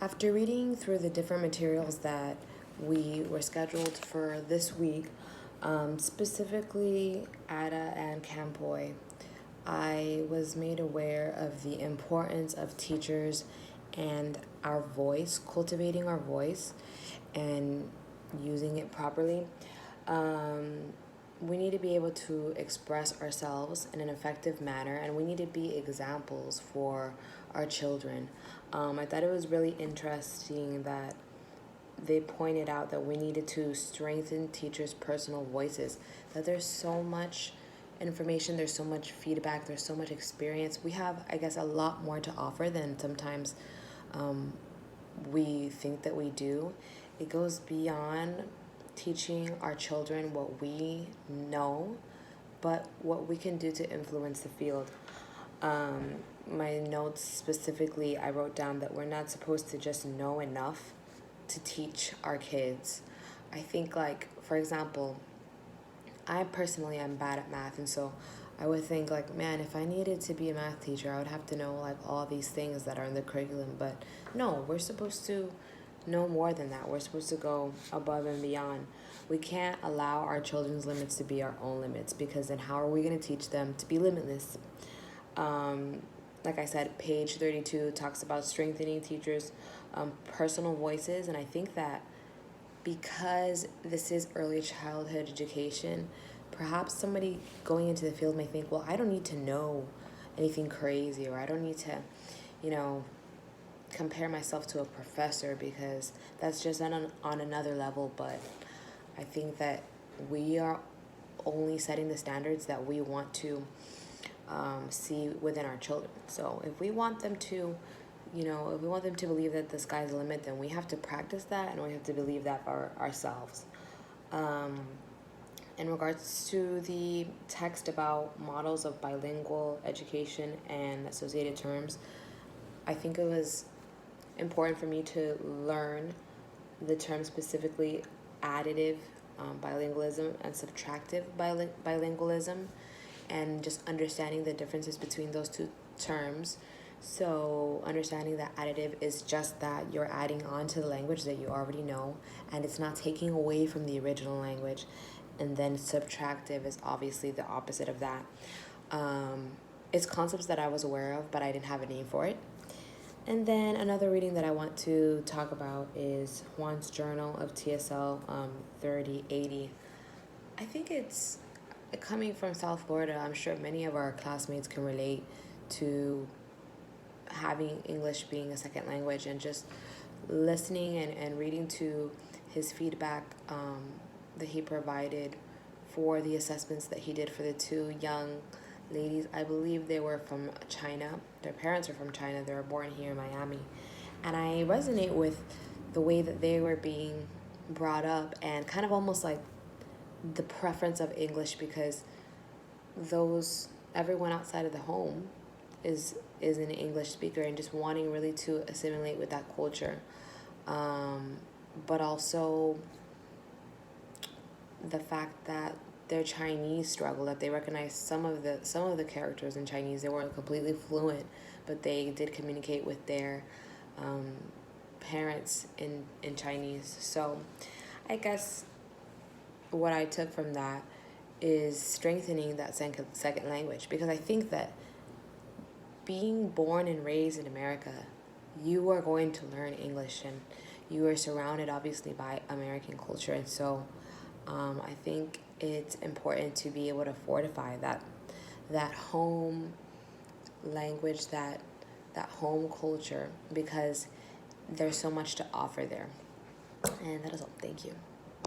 After reading through the different materials that we were scheduled for this week, specifically Ada and Campoy, I was made aware of the importance of teachers and our voice, cultivating our voice and using it properly. We need to be able to express ourselves in an effective manner, and we need to be examples for our children. I thought it was really interesting that they pointed out that we needed to strengthen teachers' personal voices, that there's so much information, there's so much feedback, there's so much experience. We have, I guess, a lot more to offer than sometimes we think that we do. It goes beyond teaching our children what we know, but what we can do to influence the field. My notes specifically, I wrote down that we're not supposed to just know enough to teach our kids. I think, like, for example, I personally am bad at math, and so I would think, like, man, if I needed to be a math teacher, I would have to know, like, all these things that are in the curriculum. But no, we're supposed to know more than that. We're supposed to go above and beyond. We can't allow our children's limits to be our own limits, because then how are we going to teach them to be limitless? Like I said, page 32 talks about strengthening teachers' personal voices, and I think that because this is early childhood education, perhaps somebody going into the field may think, well, I don't need to know anything crazy, or I don't need to, you know, compare myself to a professor, because that's just on another level. But I think that we are only setting the standards that we want to see within our children. So if we want them to, if we want them to believe that the sky's the limit, then we have to practice that, and we have to believe that for ourselves. In regards to the text about models of bilingual education and associated terms, I think it was important for me to learn the term, specifically additive bilingualism and subtractive bilingualism, and just understanding the differences between those two terms. So understanding that additive is just that you're adding on to the language that you already know, and it's not taking away from the original language. And then subtractive is obviously the opposite of that. It's concepts that I was aware of, but I didn't have a name for it. And then another reading that I want to talk about is Juan's Journal of TSL 3080. I think it's coming from South Florida. I'm sure many of our classmates can relate to having English being a second language, and just listening and reading to his feedback that he provided for the assessments that he did for the two young ladies. I believe they were from China. Their parents are from China. They were born here in Miami. And I resonate with the way that they were being brought up, and kind of almost like the preference of English, because everyone outside of the home is an English speaker, and just wanting really to assimilate with that culture. But also the fact that their Chinese struggle, that they recognize some of the characters in Chinese. They weren't completely fluent, but they did communicate with their parents in Chinese. So I guess what I took from that is strengthening that second language, because I think that being born and raised in America, you are going to learn English, and you are surrounded obviously by American culture. And so I think it's important to be able to fortify that home language, that home culture, because there's so much to offer there. And that is all. Thank you.